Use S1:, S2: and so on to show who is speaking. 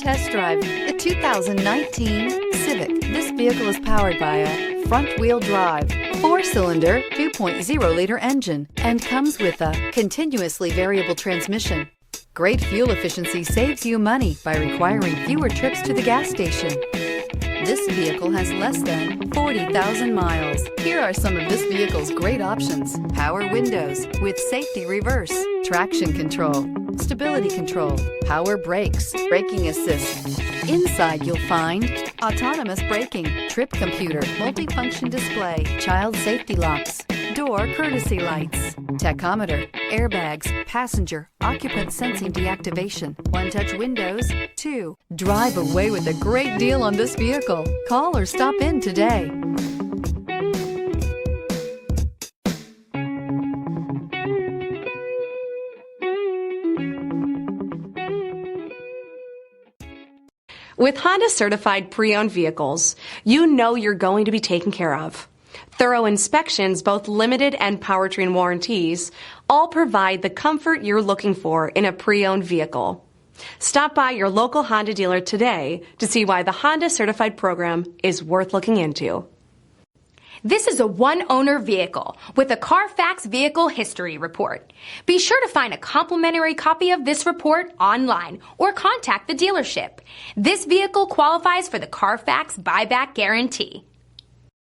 S1: test drive the 2019 Civic. This vehicle is powered by a front-wheel drive, 4-cylinder, 2.0-liter engine, and comes with a continuously variable transmission. Great fuel efficiency saves you money by requiring fewer trips to the gas station. This vehicle has less than 40,000 miles. Here are some of this vehicle's great options: power windows with safety reverse, traction control, stability control, power brakes, braking assist. Inside you'll find autonomous braking, trip computer, multifunction display, child safety locks, door courtesy lights, tachometer, airbags, passenger, occupant sensing deactivation, one-touch windows, 2. Drive away with a great deal on this vehicle. Call or stop in today.
S2: With Honda certified pre-owned vehicles, you know you're going to be taken care of. Thorough inspections, both limited and powertrain warranties, all provide the comfort you're looking for in a pre-owned vehicle. Stop by your local Honda dealer today to see why the Honda certified program is worth looking into.
S3: This is a one-owner vehicle with a CARFAX Vehicle History report. Be sure to find a complimentary copy of this report online or contact the dealership. This vehicle qualifies for the CARFAX buyback guarantee.